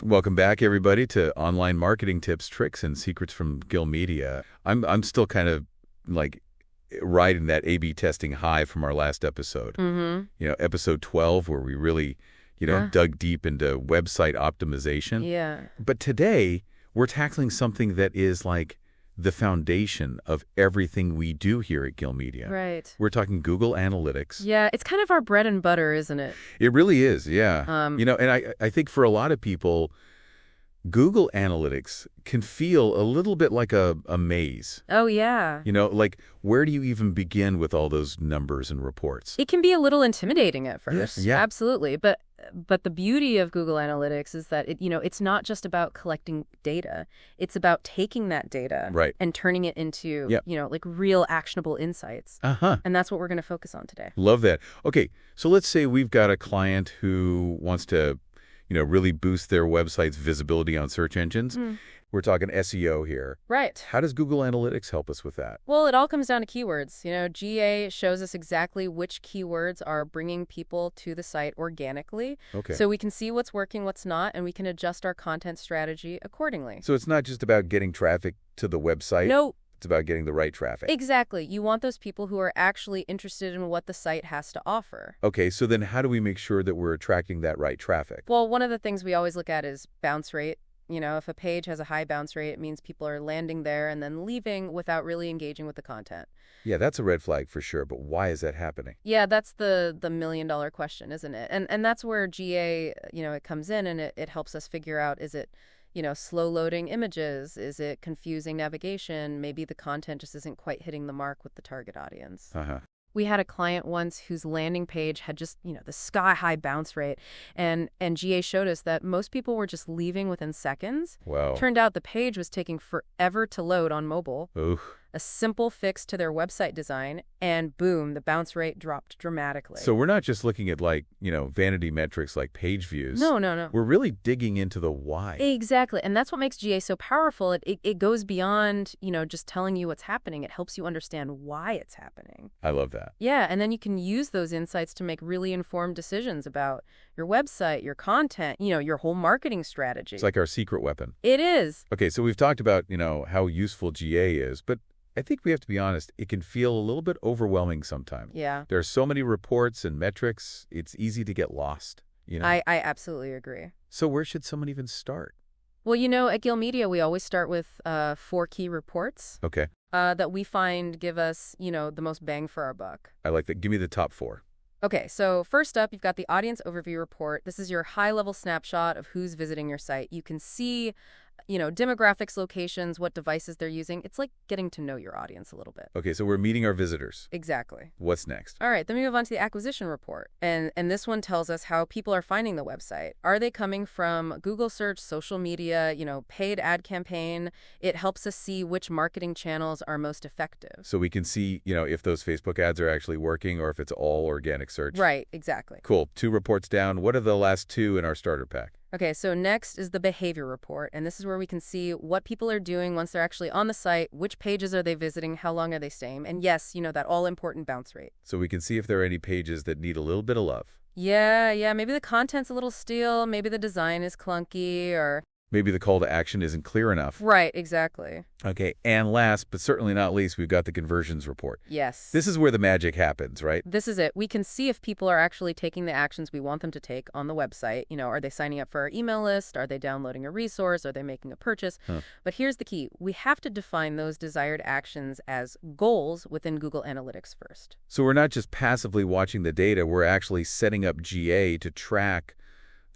Welcome back, everybody, to Online Marketing Tips, Tricks, and Secrets from Gill Media. I'm still kind of like riding that A/B testing high from our last episode. Episode 12, where we really, dug deep into website optimization. Yeah. But today, we're tackling something that is like the foundation of everything we do here at Gill Media. Right. We're talking Google Analytics. Yeah, it's kind of our bread and butter, isn't it? It really is, yeah. And I think for a lot of people, Google Analytics can feel a little bit like a maze. Oh, yeah. Like where do you even begin with all those numbers and reports? It can be a little intimidating at first. Yeah. Absolutely. But the beauty of Google Analytics is that it's not just about collecting data. It's about taking that data and turning it into, like real actionable insights. And that's what we're going to focus on today. Love that. Okay, so let's say we've got a client who wants to really boost their website's visibility on search engines. We're talking SEO here. Right. How does Google Analytics help us with that? Well, it all comes down to keywords. GA shows us exactly which keywords are bringing people to the site organically. Okay. So we can see what's working, what's not, and we can adjust our content strategy accordingly. So it's not just about getting traffic to the website? No. It's about getting the right traffic. Exactly. You want those people who are actually interested in what the site has to offer. Okay, so then how do we make sure that we're attracting that right traffic? Well, one of the things we always look at is bounce rate. If a page has a high bounce rate, it means people are landing there and then leaving without really engaging with the content. Yeah, that's a red flag for sure, but why is that happening? Yeah, that's the million-dollar question, isn't it? And that's where GA, it comes in and it helps us figure out, is it slow loading images? Is it confusing navigation? Maybe the content just isn't quite hitting the mark with the target audience. We had a client once whose landing page had just, the sky-high bounce rate, and GA showed us that most people were just leaving within seconds. Wow. Turned out the page was taking forever to load on mobile. Oof. A simple fix to their website design, and boom, the bounce rate dropped dramatically. So we're not just looking at vanity metrics like page views. No. We're really digging into the why. Exactly. And that's what makes GA so powerful. It goes beyond, just telling you what's happening. It helps you understand why it's happening. I love that. Yeah. And then you can use those insights to make really informed decisions about your website, your content, your whole marketing strategy. It's like our secret weapon. It is. Okay, so we've talked about, how useful GA is, but I think we have to be honest, it can feel a little bit overwhelming sometimes. Yeah. There are so many reports and metrics, it's easy to get lost. I absolutely agree. So where should someone even start? Well, at Gill Media, we always start with 4 key reports. Okay. That we find give us, the most bang for our buck. I like that. Give me the top 4. Okay, so first up, you've got the audience overview report. This is your high-level snapshot of who's visiting your site. You can see, demographics, locations, what devices they're using. It's like getting to know your audience a little bit. Okay, so we're meeting our visitors. Exactly. What's next? All right, then we move on to the acquisition report. And this one tells us how people are finding the website. Are they coming from Google search, social media, paid ad campaign? It helps us see which marketing channels are most effective. So we can see, if those Facebook ads are actually working or if it's all organic search. Right, exactly. Cool. 2 reports down. What are the last 2 in our starter pack? Okay, so next is the behavior report, and this is where we can see what people are doing once they're actually on the site, which pages are they visiting, how long are they staying, and yes, that all-important bounce rate. So we can see if there are any pages that need a little bit of love. Yeah, maybe the content's a little stale, maybe the design is clunky, or... Maybe the call to action isn't clear enough. Right, exactly. Okay, and last, but certainly not least, we've got the conversions report. Yes. This is where the magic happens, right? This is it. We can see if people are actually taking the actions we want them to take on the website. Are they signing up for our email list? Are they downloading a resource? Are they making a purchase? But here's the key. We have to define those desired actions as goals within Google Analytics first. So we're not just passively watching the data, we're actually setting up GA to track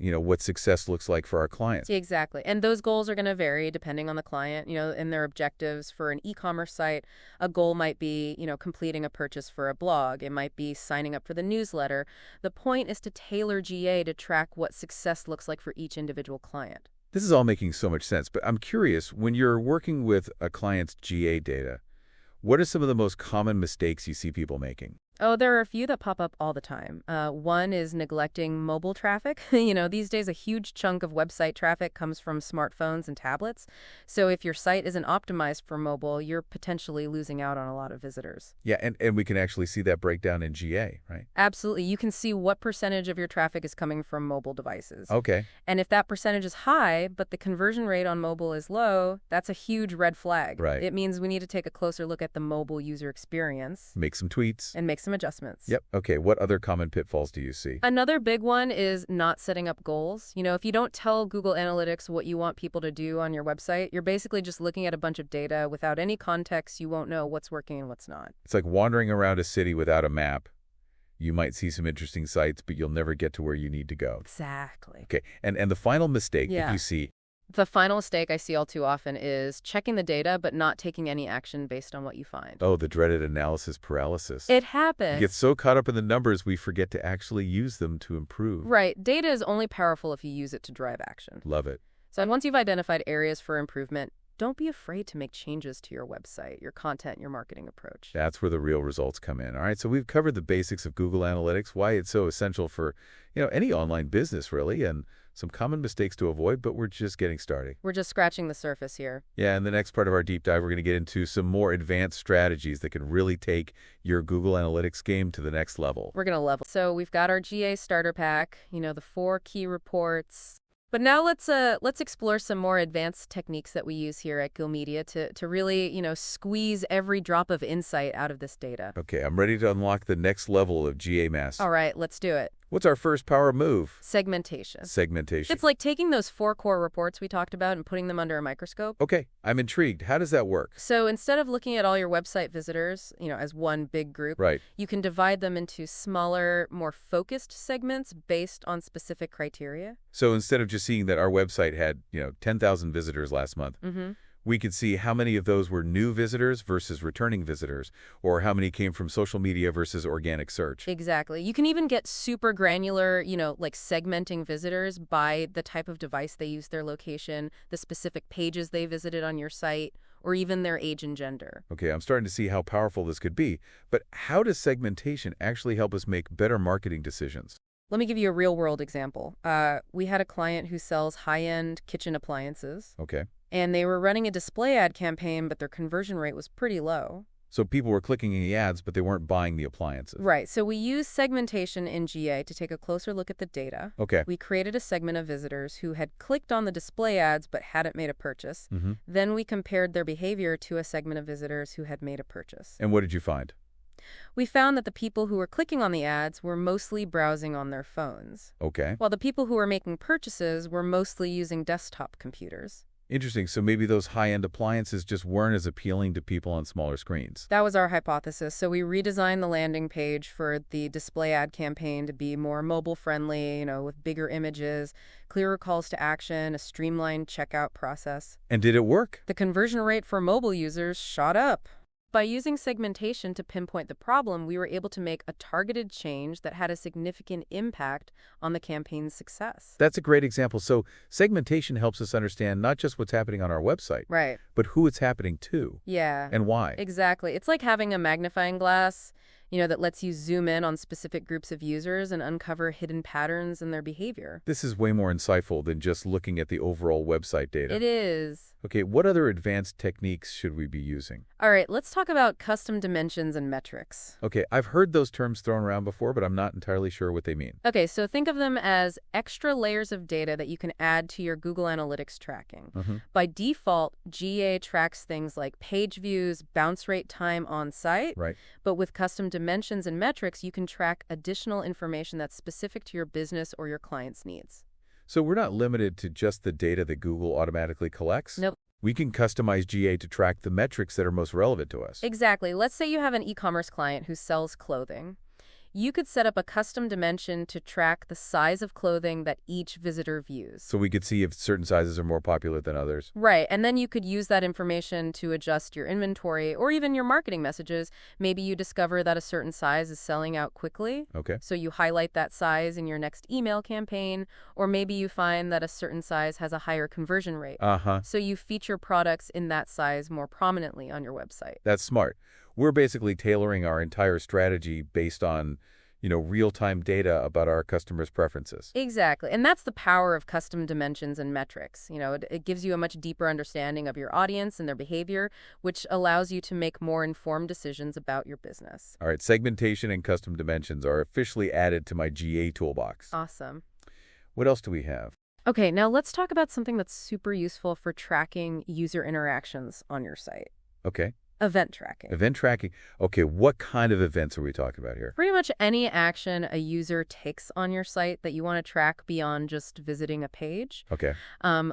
what success looks like for our clients. Exactly. And those goals are going to vary depending on the client, and their objectives. For an e-commerce site, a goal might be, completing a purchase for a blog. It might be signing up for the newsletter. The point is to tailor GA to track what success looks like for each individual client. This is all making so much sense, but I'm curious, when you're working with a client's GA data, what are some of the most common mistakes you see people making? Oh, there are a few that pop up all the time. One is neglecting mobile traffic. These days a huge chunk of website traffic comes from smartphones and tablets. So if your site isn't optimized for mobile, you're potentially losing out on a lot of visitors. Yeah, and we can actually see that breakdown in GA, right? Absolutely. You can see what percentage of your traffic is coming from mobile devices. Okay. And if that percentage is high, but the conversion rate on mobile is low, that's a huge red flag. Right. It means we need to take a closer look at the mobile user experience Make some tweets. and make some adjustments. Yep. Okay, what other common pitfalls do you see? Another big one is not setting up goals. If you don't tell Google Analytics what you want people to do on your website, you're basically just looking at a bunch of data without any context. You won't know what's working and what's not. It's like wandering around a city without a map. You might see some interesting sites, but you'll never get to where you need to go. Exactly. Okay, and the final mistake that Yeah. you see. The final mistake I see all too often is checking the data but not taking any action based on what you find. Oh, the dreaded analysis paralysis. It We happens. get so caught up in the numbers, we forget to actually use them to improve. Right. Data is only powerful if you use it to drive action. Love it. So once you've identified areas for improvement, don't be afraid to make changes to your website, your content, your marketing approach. That's where the real results come in. All right, so we've covered the basics of Google Analytics, why it's so essential for, any online business really, and some common mistakes to avoid, but we're just getting started. We're just scratching the surface here. Yeah, in the next part of our deep dive, we're going to get into some more advanced strategies that can really take your Google Analytics game to the next level. We're going to level. So we've got our GA starter pack, the 4 key reports. But now let's explore some more advanced techniques that we use here at Go Media to really, squeeze every drop of insight out of this data. Okay, I'm ready to unlock the next level of GA mastery. All right, let's do it. What's our first power move? Segmentation. Segmentation. It's like taking those 4 core reports we talked about and putting them under a microscope. Okay, I'm intrigued. How does that work? So instead of looking at all your website visitors, as one big group, Right. you can divide them into smaller, more focused segments based on specific criteria. So instead of just seeing that our website had, 10,000 visitors last month, we could see how many of those were new visitors versus returning visitors, or how many came from social media versus organic search. Exactly. You can even get super granular, like segmenting visitors by the type of device they use, their location, the specific pages they visited on your site, or even their age and gender. Okay, I'm starting to see how powerful this could be, but how does segmentation actually help us make better marketing decisions? Let me give you a real-world example. We had a client who sells high-end kitchen appliances. Okay. And they were running a display ad campaign, but their conversion rate was pretty low. So people were clicking the ads, but they weren't buying the appliances. Right. So we used segmentation in GA to take a closer look at the data. Okay. We created a segment of visitors who had clicked on the display ads but hadn't made a purchase. Then we compared their behavior to a segment of visitors who had made a purchase. And what did you find? We found that the people who were clicking on the ads were mostly browsing on their phones, Okay. while the people who were making purchases were mostly using desktop computers. Interesting. So maybe those high-end appliances just weren't as appealing to people on smaller screens. That was our hypothesis. So we redesigned the landing page for the display ad campaign to be more mobile-friendly, with bigger images, clearer calls to action, a streamlined checkout process. And did it work? The conversion rate for mobile users shot up. By using segmentation to pinpoint the problem, we were able to make a targeted change that had a significant impact on the campaign's success. That's a great example. So segmentation helps us understand not just what's happening on our website, Right. but who it's happening to Yeah. and why. Exactly. It's like having a magnifying glass, that lets you zoom in on specific groups of users and uncover hidden patterns in their behavior. This is way more insightful than just looking at the overall website data. It is. Okay, what other advanced techniques should we be using? All right, let's talk about custom dimensions and metrics. Okay, I've heard those terms thrown around before, but I'm not entirely sure what they mean. Okay, so think of them as extra layers of data that you can add to your Google Analytics tracking. By default, GA tracks things like page views, bounce rate time on site. Right. But with custom dimensions and metrics, you can track additional information that's specific to your business or your client's needs. So we're not limited to just the data that Google automatically collects? Nope. We can customize GA to track the metrics that are most relevant to us. Exactly. Let's say you have an e-commerce client who sells clothing. You could set up a custom dimension to track the size of clothing that each visitor views. So we could see if certain sizes are more popular than others. Right, and then you could use that information to adjust your inventory or even your marketing messages. Maybe you discover that a certain size is selling out quickly. Okay. So you highlight that size in your next email campaign, or maybe you find that a certain size has a higher conversion rate. Uh-huh. So you feature products in that size more prominently on your website. That's smart. we're basically tailoring our entire strategy based on, real-time data about our customers' preferences. Exactly. And that's the power of custom dimensions and metrics. It gives you a much deeper understanding of your audience and their behavior, which allows you to make more informed decisions about your business. All right, segmentation and custom dimensions are officially added to my GA toolbox. Awesome. What else do we have? Okay, now let's talk about something that's super useful for tracking user interactions on your site. Okay. Event tracking. Event tracking. Okay, what kind of events are we talking about here? Pretty much any action a user takes on your site that you want to track beyond just visiting a page. Okay.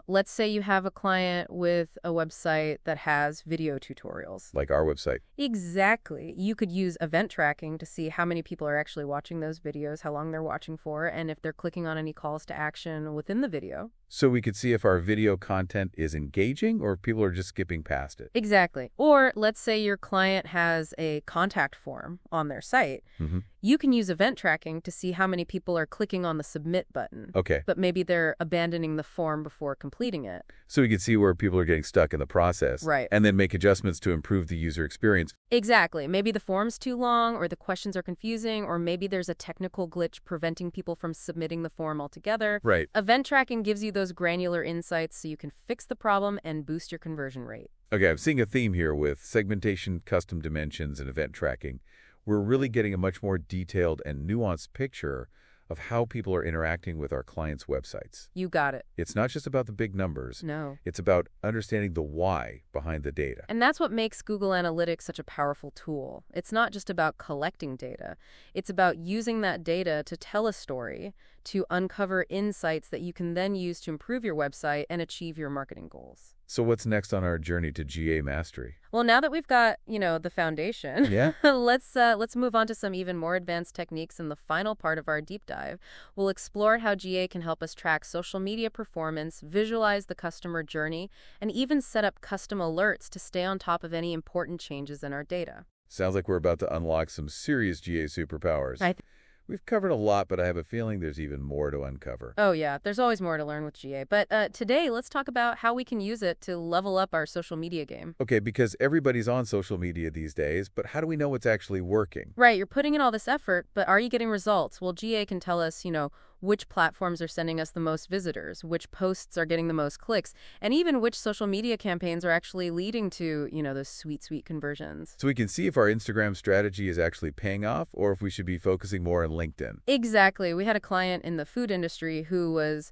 Let's say you have a client with a website that has video tutorials. Like our website. Exactly. You could use event tracking to see how many people are actually watching those videos, how long they're watching for, and if they're clicking on any calls to action within the video. So we could see if our video content is engaging or if people are just skipping past it. Exactly. Or let's say your client has a contact form on their site. Mm-hmm. You can use event tracking to see how many people are clicking on the submit button. Okay. But maybe they're abandoning the form before completing it. So we could see where people are getting stuck in the process. Right. And then make adjustments to improve the user experience. Exactly. Maybe the form's too long, or the questions are confusing, or maybe there's a technical glitch preventing people from submitting the form altogether. Right. Event tracking gives you those granular insights so you can fix the problem and boost your conversion rate. Okay, I'm seeing a theme here with segmentation, custom dimensions, and event tracking. We're really getting a much more detailed and nuanced picture of how people are interacting with our clients' websites. You got it. It's not just about the big numbers. No. It's about understanding the why behind the data. And that's what makes Google Analytics such a powerful tool. It's not just about collecting data. It's about using that data to tell a story, to uncover insights that you can then use to improve your website and achieve your marketing goals. So what's next on our journey to GA mastery? Well, now that we've got, the foundation, Yeah? let's move on to some even more advanced techniques in the final part of our deep dive. We'll explore how GA can help us track social media performance, visualize the customer journey, and even set up custom alerts to stay on top of any important changes in our data. Sounds like we're about to unlock some serious GA superpowers. We've covered a lot, but I have a feeling there's even more to uncover. Oh, yeah. There's always more to learn with GA. But today, let's talk about how we can use it to level up our social media game. Okay, because everybody's on social media these days, but how do we know what's actually working? Right. You're putting in all this effort, but are you getting results? Well, GA can tell us, which platforms are sending us the most visitors, which posts are getting the most clicks, and even which social media campaigns are actually leading to, those sweet, sweet conversions. So we can see if our Instagram strategy is actually paying off or if we should be focusing more on LinkedIn. Exactly. We had a client in the food industry who was,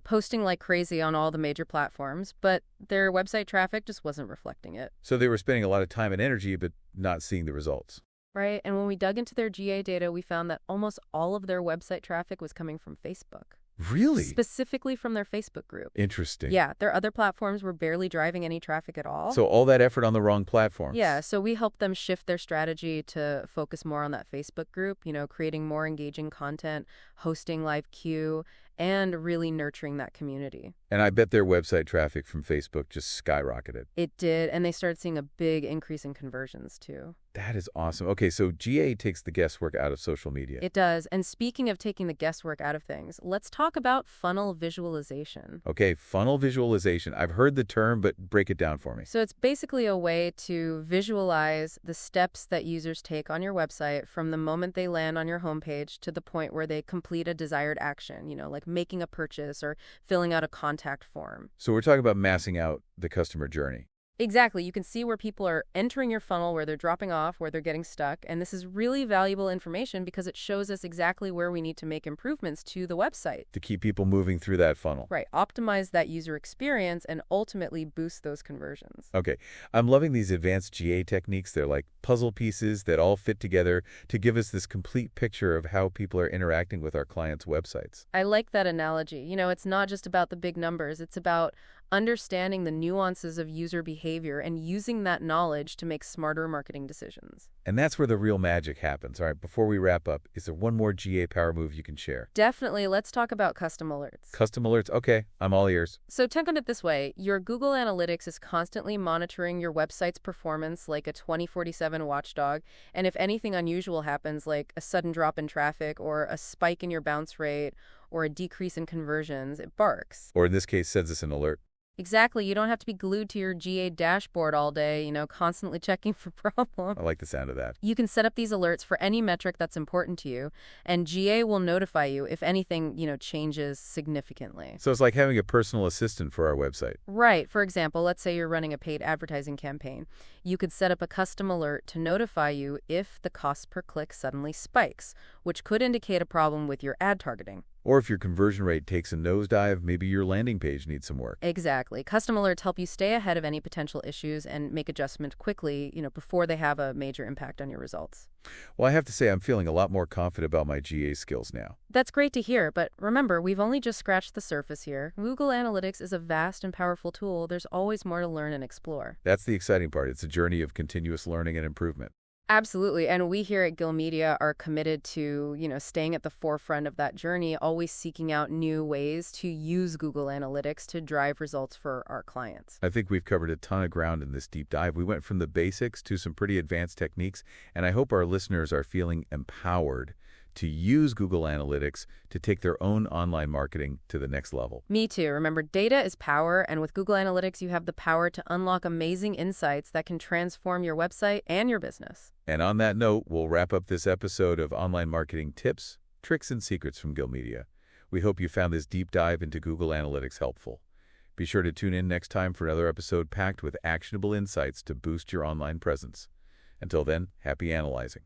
posting like crazy on all the major platforms, but their website traffic just wasn't reflecting it. So they were spending a lot of time and energy, but not seeing the results. Right. And when we dug into their GA data, we found that almost all of their website traffic was coming from Facebook. Really? Specifically from their Facebook group. Interesting. Yeah, their other platforms were barely driving any traffic at all. So all that effort on the wrong platforms. Yeah, so we helped them shift their strategy to focus more on that Facebook group, creating more engaging content, hosting live Q, and really nurturing that community. And I bet their website traffic from Facebook just skyrocketed. It did, and they started seeing a big increase in conversions, too. That is awesome. Okay, so GA takes the guesswork out of social media. It does. And speaking of taking the guesswork out of things, let's talk about funnel visualization. Okay, funnel visualization. I've heard the term, but break it down for me. So it's basically a way to visualize the steps that users take on your website from the moment they land on your homepage to the point where they complete a desired action, like making a purchase or filling out a contact form. So we're talking about massing out the customer journey. Exactly. You can see where people are entering your funnel, where they're dropping off, where they're getting stuck. And this is really valuable information because it shows us exactly where we need to make improvements to the website. To keep people moving through that funnel. Right. Optimize that user experience and ultimately boost those conversions. Okay. I'm loving these advanced GA techniques. They're like puzzle pieces that all fit together to give us this complete picture of how people are interacting with our clients' websites. I like that analogy. It's not just about the big numbers. It's about understanding the nuances of user behavior and using that knowledge to make smarter marketing decisions. And that's where the real magic happens. All right, before we wrap up, is there one more GA power move you can share? Definitely. Let's talk about custom alerts. Custom alerts? Okay, I'm all ears. So think on it this way. Your Google Analytics is constantly monitoring your website's performance like a 24/7 watchdog. And if anything unusual happens, like a sudden drop in traffic or a spike in your bounce rate or a decrease in conversions, it barks. Or in this case, sends us an alert. Exactly. You don't have to be glued to your GA dashboard all day, constantly checking for problems. I like the sound of that. You can set up these alerts for any metric that's important to you, and GA will notify you if anything, changes significantly. So it's like having a personal assistant for our website. Right. For example, let's say you're running a paid advertising campaign. You could set up a custom alert to notify you if the cost per click suddenly spikes, which could indicate a problem with your ad targeting. Or if your conversion rate takes a nosedive, maybe your landing page needs some work. Exactly. Custom alerts help you stay ahead of any potential issues and make adjustments quickly, before they have a major impact on your results. Well, I have to say I'm feeling a lot more confident about my GA skills now. That's great to hear, but remember, we've only just scratched the surface here. Google Analytics is a vast and powerful tool. There's always more to learn and explore. That's the exciting part. It's a journey of continuous learning and improvement. Absolutely. And we here at Gill Media are committed to, staying at the forefront of that journey, always seeking out new ways to use Google Analytics to drive results for our clients. I think we've covered a ton of ground in this deep dive. We went from the basics to some pretty advanced techniques, and I hope our listeners are feeling empowered to use Google Analytics to take their own online marketing to the next level. Me too. Remember, data is power, and with Google Analytics, you have the power to unlock amazing insights that can transform your website and your business. And on that note, we'll wrap up this episode of Online Marketing Tips, Tricks, and Secrets from Gill Media. We hope you found this deep dive into Google Analytics helpful. Be sure to tune in next time for another episode packed with actionable insights to boost your online presence. Until then, happy analyzing.